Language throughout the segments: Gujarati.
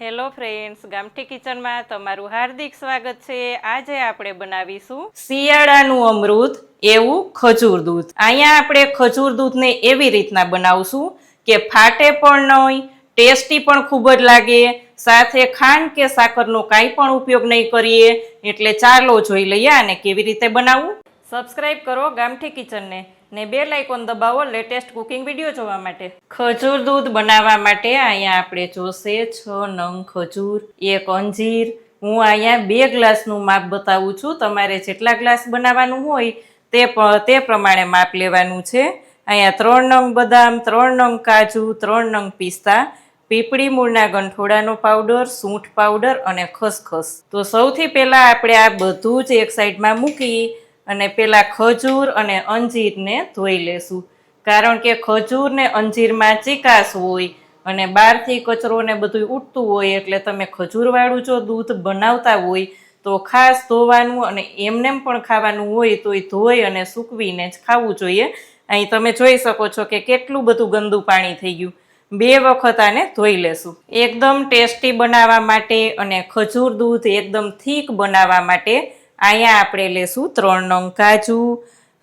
હેલો ફ્રેન્ડ્સ, ગામઠી કિચનમાં તમારું હાર્દિક સ્વાગત છે। આજે આપણે બનાવીશું શિયાળાનું અમૃત એવું ખજૂર દૂધ। અહીંયા આપણે ખજૂર દૂધને એવી રીતના બનાવશું કે ફાટે પણ નહીં, ટેસ્ટી પણ ખૂબ જ લાગે, સાથે ખાંડ કે સાકરનો કાંઈ પણ ઉપયોગ નહીં કરીએ। એટલે ચાલો જોઈ લઈએ આને કેવી રીતે બનાવવું। સબસ્ક્રાઇબ કરો ગામઠી કિચનને ને બેલ આઇકોન દબાવો લેટેસ્ટ કુકિંગ વિડીયો જોવા માટે। ખજૂર દૂધ બનાવવા માટે અહીંયા આપણે જોશે 6 નંગ ખજૂર, 1 અંજીર। હું અહીંયા 2 ગ્લાસનું માપ બતાવું છું, તમારે જેટલા ગ્લાસ બનાવવાનું હોય તે પ્રમાણે માપ લેવાનું છે। અહીંયા 3 નંગ બદામ, 3 નંગ કાજુ, 3 નંગ પિસ્તા, પીપળી મૂળના ગંઠોડાનો પાવડર, સૂંઠ પાવડર અને ખસખસ। તો સૌથી પહેલા આપણે આ બધું જ એક સાઈડમાં મૂકી અને પેલા ખજૂર અને અંજીરને ધોઈ લેશું, કારણ કે ખજૂર ને અંજીરમાં ચીકાશ હોય અને બહારથી કચરો ને બધું ઉઠતું હોય, એટલે તમે ખજૂરવાળું જો દૂધ બનાવતા હોય તો ખાસ ધોવાનું અને એમનેમ પણ ખાવાનું હોય તો એ ધોઈ અને સૂકવીને જ ખાવું જોઈએ। અહીં તમે જોઈ શકો છો કે કેટલું બધું ગંદુ પાણી થઈ ગયું। 2 વખત આને ધોઈ લેશું। એકદમ ટેસ્ટી બનાવવા માટે અને ખજૂર દૂધ એકદમ થીક બનાવવા માટે અહીંયા આપણે લેશું 3 નંગ કાજુ,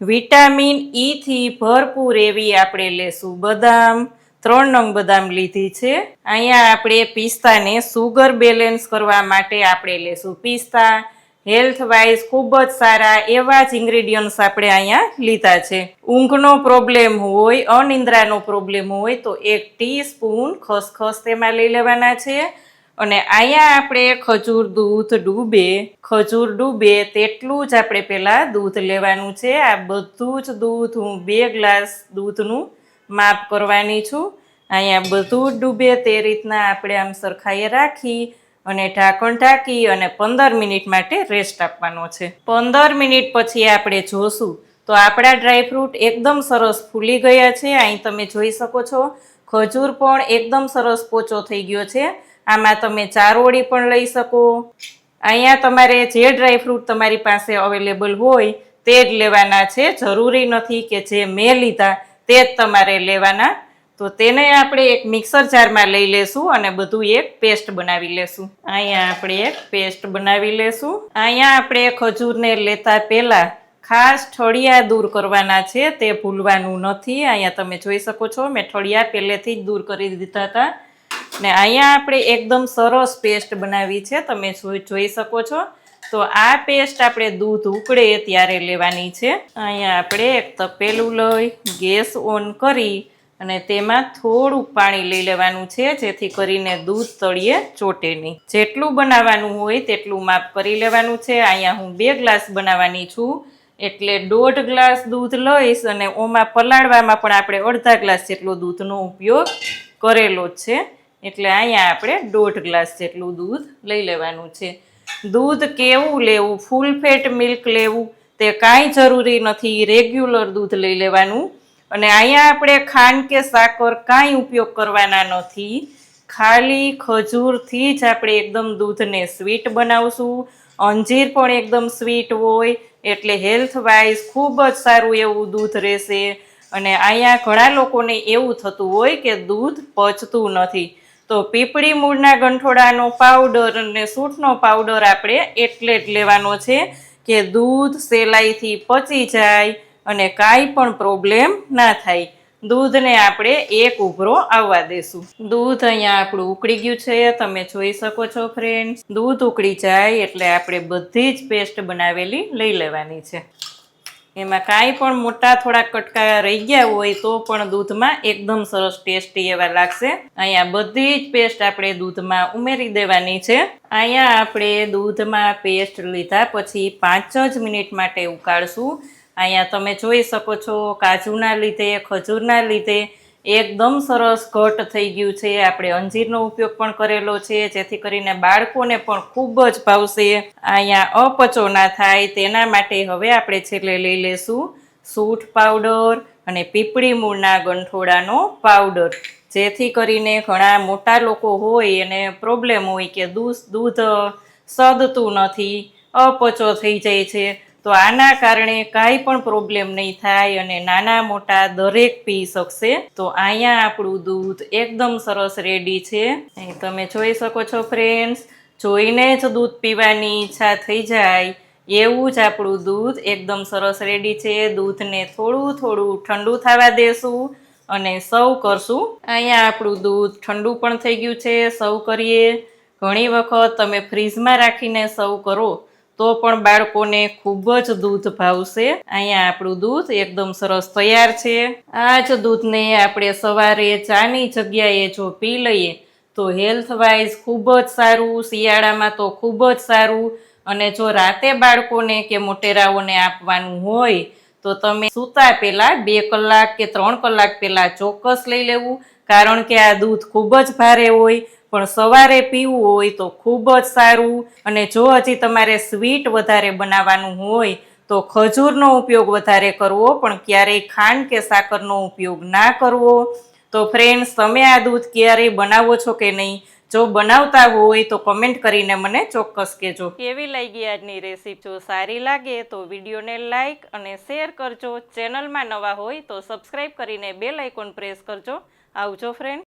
વિટામિન ઈ થી ભરપૂર એવી આપણે લેશું બદામ, 3 નંગ બદામ લીધી છે। અહીંયા આપણે પિસ્તાને સુગર બેલેન્સ કરવા માટે આપણે લેશું પિસ્તા। હેલ્થ વાઇઝ ખૂબ જ સારા એવા જ ઇન્ગ્રેડિયન્ટ્સ આપણે અહીંયા લીધા છે। ઊંઘનો પ્રોબ્લેમ હોય, અનિંદ્રાનો પ્રોબ્લેમ હોય તો 1 ટીસ્પૂન ખસખસ તેમાં લઈ લેવાના છે। અને અહીંયા આપણે ખજૂર ડૂબે તેટલું જ આપણે પહેલા દૂધ લેવાનું છે। આ બધું જ દૂધ હું 2 ગ્લાસ દૂધનું માપ કરવાની છું। અહીંયા બધું જ ડૂબે તે રીતના આપણે આમ સરખાઈએ રાખી અને ઢાંકણ ઢાંકી અને 15 મિનિટ માટે રેસ્ટ આપવાનો છે। 15 મિનિટ પછી આપણે જોશું તો આપણા ડ્રાયફ્રૂટ એકદમ સરસ ફૂલી ગયા છે। અહીં તમે જોઈ શકો છો ખજૂર પણ એકદમ સરસ પોચો થઈ ગયો છે। આમાં તમે ચારોળી પણ લઈ શકો। અહીંયા તમારે જે ડ્રાયફ્રૂટ તમારી પાસે અવેલેબલ હોય તે જ લેવાના છે, જરૂરી નથી કે જે મેં લીધા તે જ તમારે લેવાના। તો તેને આપણે એક મિક્સર જારમાં લઈ લેશું અને બધું એક પેસ્ટ બનાવી લેશું। અહીંયા આપણે એક પેસ્ટ બનાવી લેશું। અહીંયા આપણે ખજૂરને લેતા પહેલા ખાસ ઠળિયા દૂર કરવાના છે, તે ભૂલવાનું નથી। અહીંયા તમે જોઈ શકો છો મેં ઠળિયા પહેલેથી જ દૂર કરી દીધા હતા ને અહીંયા આપણે એકદમ સરસ પેસ્ટ બનાવી છે, તમે જોઈ શકો છો। તો આ પેસ્ટ આપણે દૂધ ઉકળે ત્યારે લેવાની છે। અહીંયા આપણે એક તપેલું લઈ ગેસ ઓન કરી અને તેમાં થોડું પાણી લઈ લેવાનું છે, જેથી કરીને દૂધ તળિયે ચોટે નહીં। જેટલું બનાવવાનું હોય તેટલું માપ કરી લેવાનું છે। અહીંયા હું 2 ગ્લાસ બનાવવાની છું એટલે 1.5 ગ્લાસ દૂધ લઈશ અને ઓમાં પલાળવામાં પણ આપણે અડધા ગ્લાસ જેટલો દૂધનો ઉપયોગ કરેલો જ છે, એટલે અહીંયા આપણે 1.5 ગ્લાસ જેટલું દૂધ લઈ લેવાનું છે। દૂધ કેવું લેવું, ફૂલ ફેટ મિલ્ક લેવું તે કાંઈ જરૂરી નથી, રેગ્યુલર દૂધ લઈ લેવાનું। અને અહીંયા આપણે ખાંડ કે સાકર કાંઈ ઉપયોગ કરવાના નથી, ખાલી ખજૂરથી જ આપણે એકદમ દૂધને સ્વીટ બનાવશું। અંજીર પણ એકદમ સ્વીટ હોય એટલે હેલ્થ વાઇઝ ખૂબ જ સારું એવું દૂધ રહેશે। અને અહીંયા ઘણા લોકોને એવું થતું હોય કે દૂધ પચતું નથી, તો પીપળી મૂળના ગંઠોડાનો પાવડર અને સૂંઠનો પાવડર આપણે એટલે જ લેવાનો છે કે દૂધ સહેલાઈથી પચી જાય અને કાંઈ પણ પ્રોબ્લેમ ના થાય। દૂધને આપણે એક ઉભરો આવવા દેશું। દૂધ અહીંયા આપણું ઉકળી ગયું છે, તમે જોઈ શકો છો ફ્રેન્ડ્સ। દૂધ ઉકળી જાય એટલે આપણે બધી જ પેસ્ટ બનાવેલી લઈ લેવાની છે। એમાં કાંઈ પણ મોટા થોડા કટકા રહી ગયા હોય તો પણ દૂધમાં એકદમ સરસ ટેસ્ટી એવા લાગશે। અહીંયા બધી જ પેસ્ટ આપણે દૂધમાં ઉમેરી દેવાની છે। અહીંયા આપણે દૂધમાં પેસ્ટ લીધા પછી 5 જ મિનિટ માટે ઉકાળશું। અહીંયા તમે જોઈ શકો છો કાજુના લીધે, ખજૂરના લીધે એકદમ સરસ ઘટ થઈ ગયું છે। આપણે અંજીરનો ઉપયોગ પણ કરેલો છે, જેથી કરીને બાળકોને પણ ખૂબ જ ભાવશે। અહીંયા અપચો ના થાય તેના માટે હવે આપણે છેલ્લે લઈ લેશું સૂંઠ પાવડર અને પીપળી મૂળના ગંઠોડાનો પાવડર, જેથી કરીને ઘણા મોટા લોકો હોય અને પ્રોબ્લેમ હોય કે દૂધ સદતું નથી, અપચો થઈ જાય છે, તો આના કારણે કાંઈ પણ પ્રોબ્લેમ નહીં થાય અને નાના મોટા દરેક પી શકશે. તો અહીંયા આપણું દૂધ એકદમ સરસ રેડી છે. અહીં તમે જોઈ શકો છો ફ્રેન્ડ્સ, જોઈને જ દૂધ પીવાની ઈચ્છા થઈ જાય એવું જ આપણું દૂધ એકદમ સરસ રેડી છે. દૂધને થોડું થોડું ઠંડુ થવા દેશું અને સર્વ કરશું. અહીંયા આપણું દૂધ ઠંડુ પણ થઈ ગયું છે. સર્વ કરીએ. ઘણી વખત તમે ફ્રીજમાં રાખીને સર્વ કરો તો પણ બાળકોને ખૂબ જ દૂધ ભાવશે. અહીંયા આપણું દૂધ એકદમ સરસ તૈયાર છે. આ જ દૂધને આપણે સવારે ચાની જગ્યાએ જો પી લઈએ તો હેલ્થ વાઇઝ ખૂબ જ સારું, શિયાળામાં તો ખૂબ જ સારું. અને જો રાતે બાળકોને કે મોટેરાઓને આપવાનું હોય તો તમે સૂતા પહેલા 2 કલાક કે 3 કલાક પહેલા ચોક્કસ લઈ લેવું, કારણ કે આ દૂધ ખૂબ જ ભારે હોય, પણ સવારે પીવું હોય તો ખૂબ જ સારું. અને જો હજી તમારે સ્વીટ વધારે બનાવવાનું હોય તો ખજૂરનો ઉપયોગ વધારે કરવો, પણ ક્યારેય ખાંડ કે સાકરનો ઉપયોગ ના કરવો. તો ફ્રેન્ડ્સ, તમે આ દૂધ ક્યારેય બનાવો છો કે નહીં? જો બનાવતા હોય તો કમેન્ટ કરીને મને ચોક્કસ કહેજો. કેવી લાગી આજની રેસીપી? જો સારી લાગે તો વિડીયોને લાઈક અને શેર કરજો. ચેનલમાં નવા હોય તો સબસ્ક્રાઈબ કરીને બેલ આઇકોન પ્રેસ કરજો. આવજો ફ્રેન્ડ.